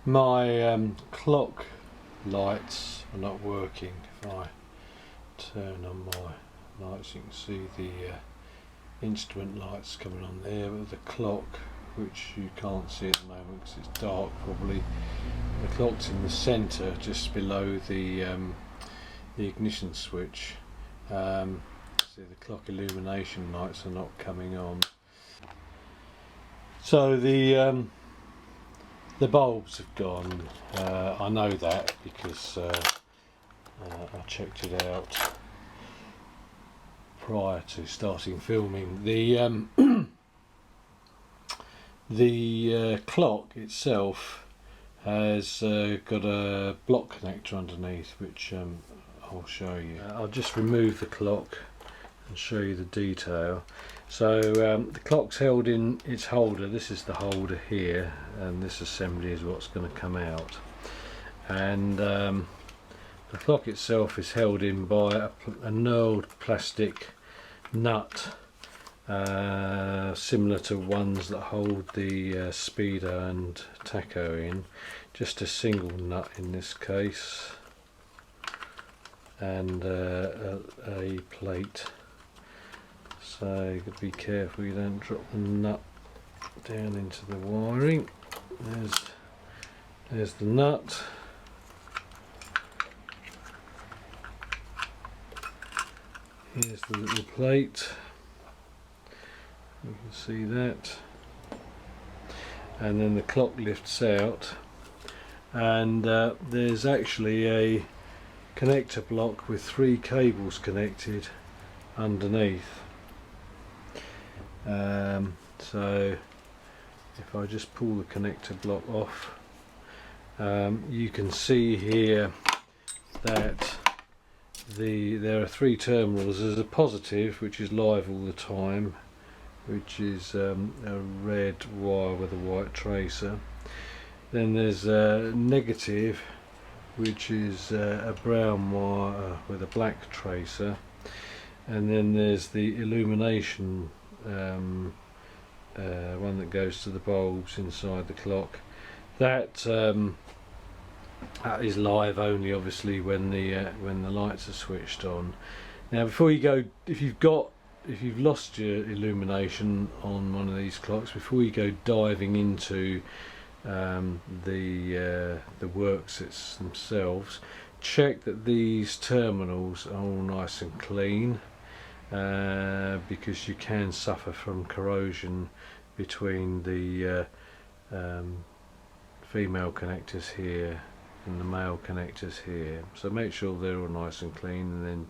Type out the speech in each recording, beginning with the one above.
My clock lights are not working. If I turn on my lights, you can see the instrument lights coming on there, but the clock, which you can't see at the moment because it's dark probably, the clock's in the centre just below the ignition switch. See, the clock illumination lights are not coming on. So the bulbs have gone. I know that because I checked it out prior to starting filming. The clock itself has got a block connector underneath, which I'll show you. I'll just remove the clock and show you the detail. So the clock's held in its holder. This is the holder here, and this assembly is what's going to come out. And the clock itself is held in by a knurled plastic nut, similar to ones that hold the speeder and tacho in. Just a single nut in this case, and a plate. So you've got to be careful you don't drop the nut down into the wiring. There's the nut. Here's the little plate. You can see that. And then the clock lifts out, and there's actually a connector block with 3 cables connected underneath. So if I just pull the connector block off, you can see here that there are 3 terminals. There's a positive, which is live all the time, which is a red wire with a white tracer. Then there's a negative, which is a brown wire with a black tracer. And then there's the illumination one that goes to the bulbs inside the clock. That is live only, obviously, when the lights are switched on. Now, before you go, if you've lost your illumination on one of these clocks, before you go diving into the works themselves, check that these terminals are all nice and clean, because you can suffer from corrosion between the female connectors here and the male connectors here. So make sure they're all nice and clean, and then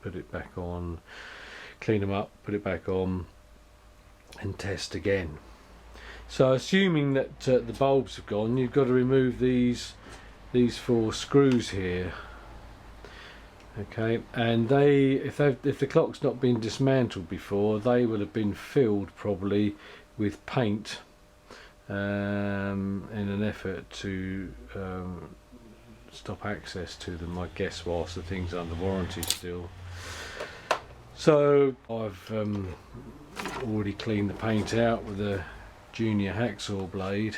put it back on, clean them up, put it back on, and test again. So assuming that the bulbs have gone, you've got to remove these 4 screws here. Okay, and if the clock's not been dismantled before, they will have been filled probably with paint in an effort to stop access to them, I guess, whilst the thing's under warranty still. So I've already cleaned the paint out with a junior hacksaw blade.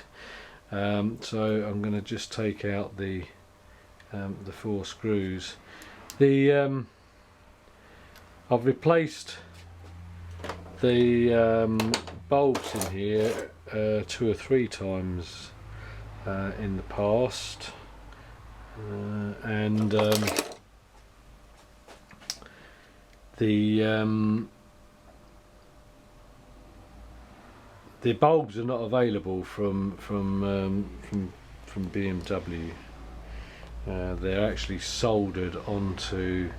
So I'm going to just take out the 4 screws. I've replaced the bulbs in here 2 or 3 times in the past, and the bulbs are not available from BMW. They're actually soldered onto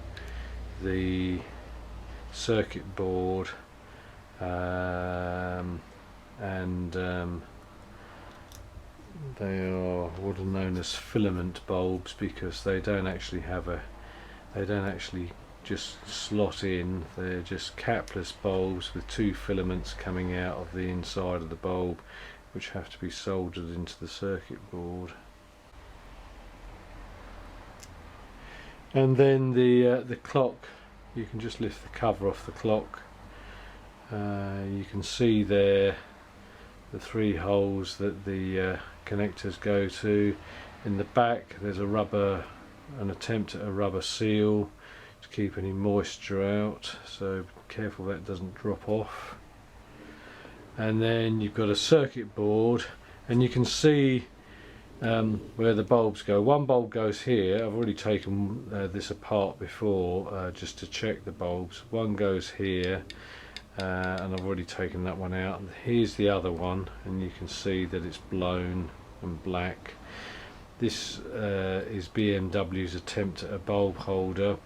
the circuit board, and they are what are known as filament bulbs, because they don't actually just slot in. They're just capless bulbs with 2 filaments coming out of the inside of the bulb, which have to be soldered into the circuit board. And then the clock, you can just lift the cover off the clock. You can see there three holes that the connectors go to. In the back there's an attempt at a rubber seal to keep any moisture out, so be careful that doesn't drop off. And then you've got a circuit board, and you can see where the bulbs go. One bulb goes here. I've already taken this apart before just to check the bulbs. One goes here, and I've already taken that one out. Here's the other one, and you can see that it's blown and black. This is BMW's attempt at a bulb holder.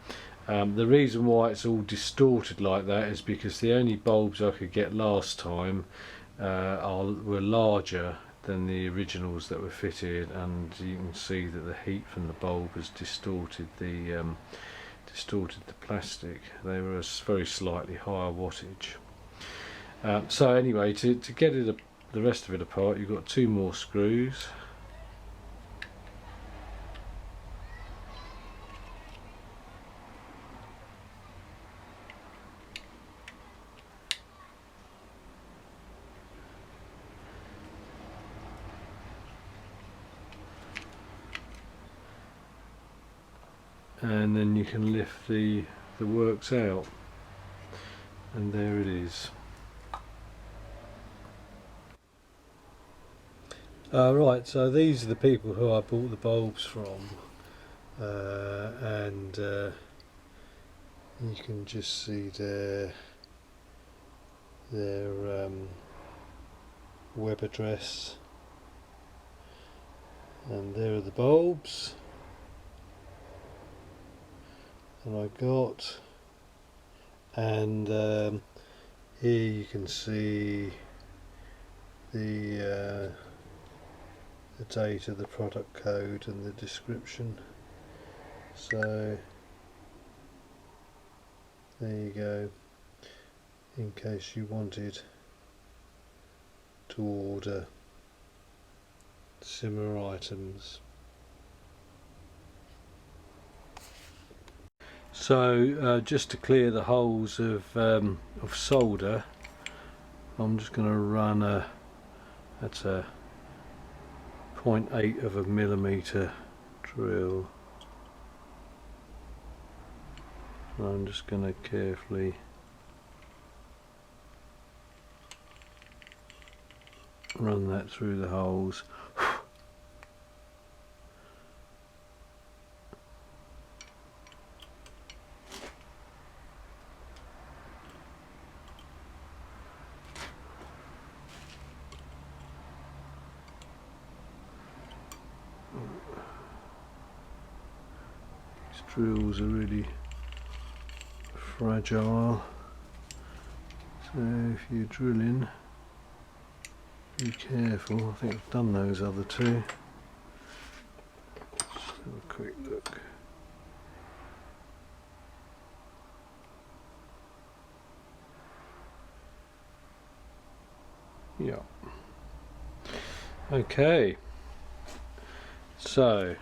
The reason why it's all distorted like that is because the only bulbs I could get last time were larger than the originals that were fitted, and you can see that the heat from the bulb has distorted the plastic. They were a very slightly higher wattage. So anyway, to get the rest of it apart, you've got two more screws. And then you can lift the works out, and there it is. Right, so these are the people who I bought the bulbs from, and you can just see their web address, and there are the bulbs. And I got, and here you can see the date of the product code and the description. So there you go, in case you wanted to order similar items. So just to clear the holes of solder, I'm just going to run that's a 0.8 of a millimeter drill. And I'm just going to carefully run that through the holes. Drills are really fragile, so if you're drilling, be careful. I think I've done those other two. Just have a quick look. Yeah. Okay. So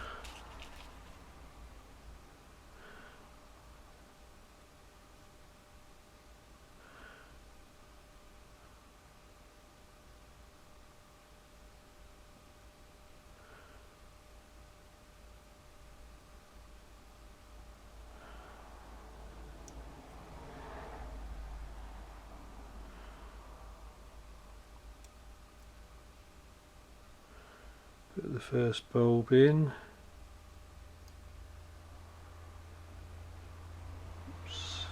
put the first bulb in. Oops.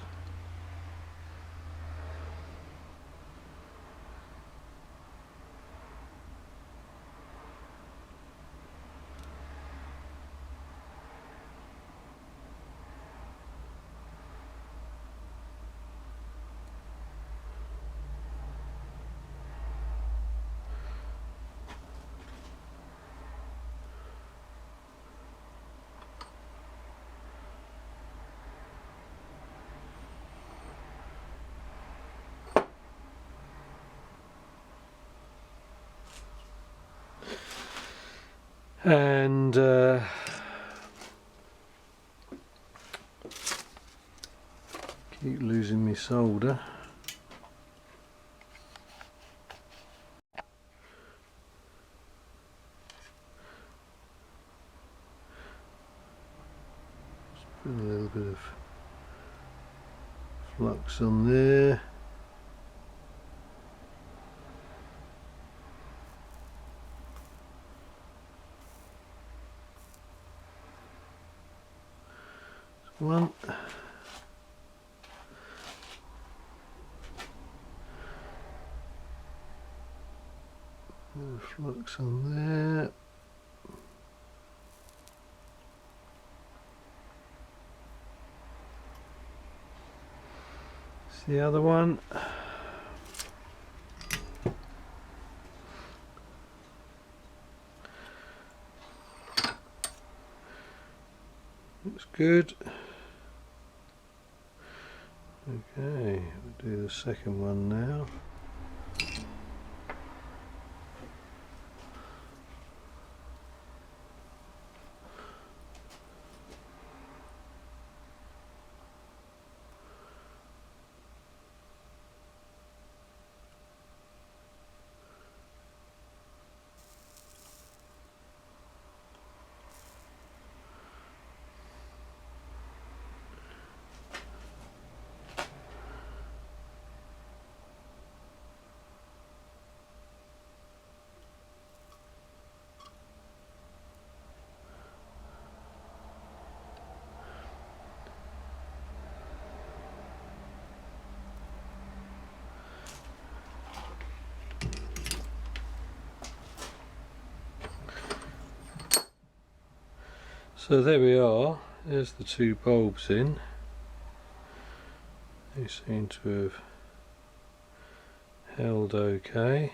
And keep losing my solder. Put a little bit of flux on there. One. Flux on there. It's the other one. Looks good. Okay, we'll do the second one now. So there we are, there's the two bulbs in. They seem to have held okay.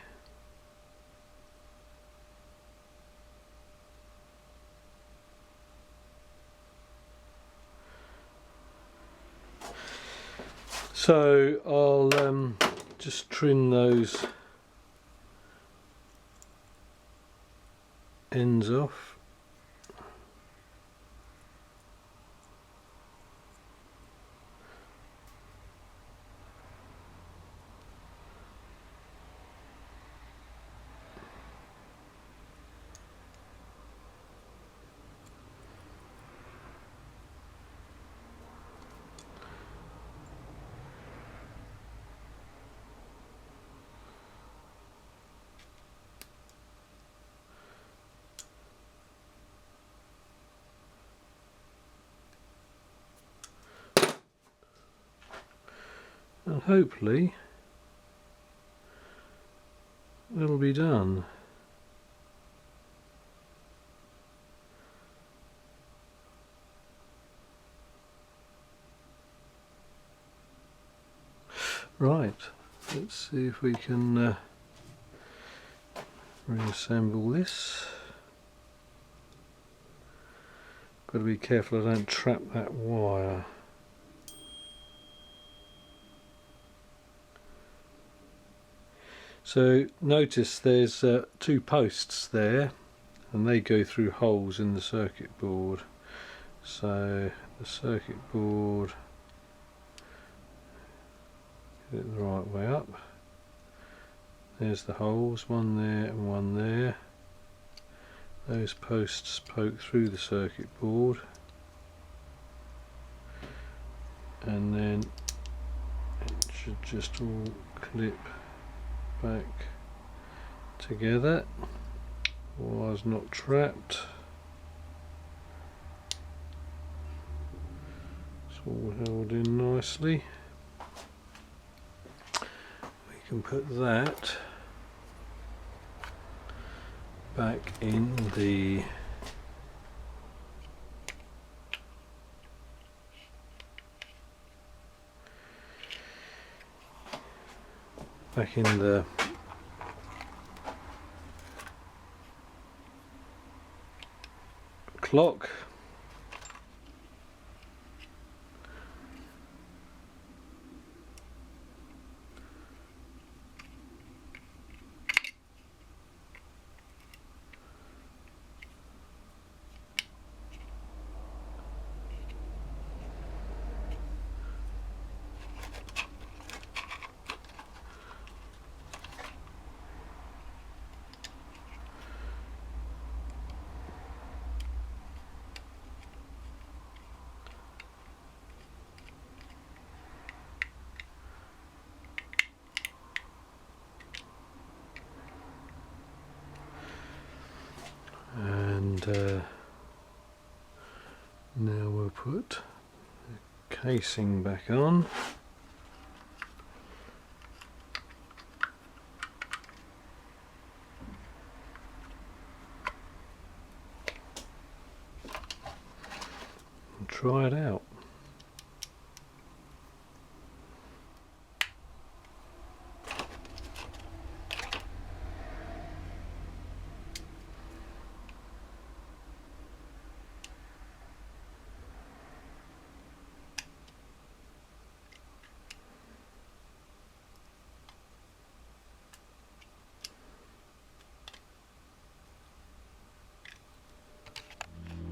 So I'll just trim those ends off. And hopefully it'll be done. Right, let's see if we can reassemble this. Got to be careful I don't trap that wire. So notice there's two posts there, and they go through holes in the circuit board. So the circuit board, get it the right way up. There's the holes, one there and one there. Those posts poke through the circuit board, and then it should just all clip back together. Wire's not trapped. It's all held in nicely. We can put that back in the clock. And now we'll put the casing back on. And try it out.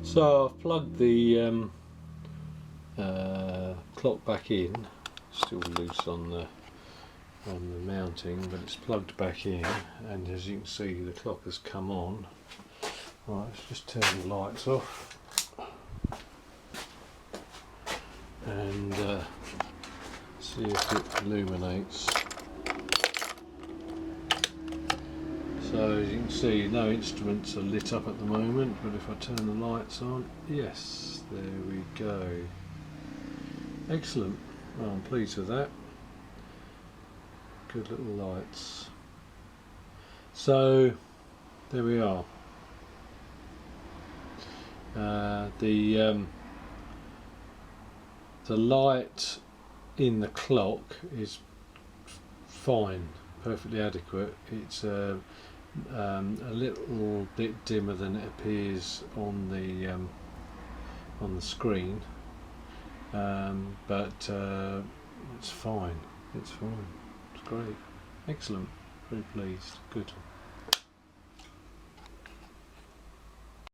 So I've plugged the clock back in, still loose on the mounting, but it's plugged back in, and as you can see the clock has come on. Right, let's just turn the lights off and see if it illuminates. So as you can see, no instruments are lit up at the moment, but if I turn the lights on, yes, there we go. Excellent. Well, I'm pleased with that. Good little lights. So there we are. The light in the clock is fine, perfectly adequate. It's a little bit dimmer than it appears on the screen, but it's fine. It's fine. It's great. Excellent. Very pleased. Good.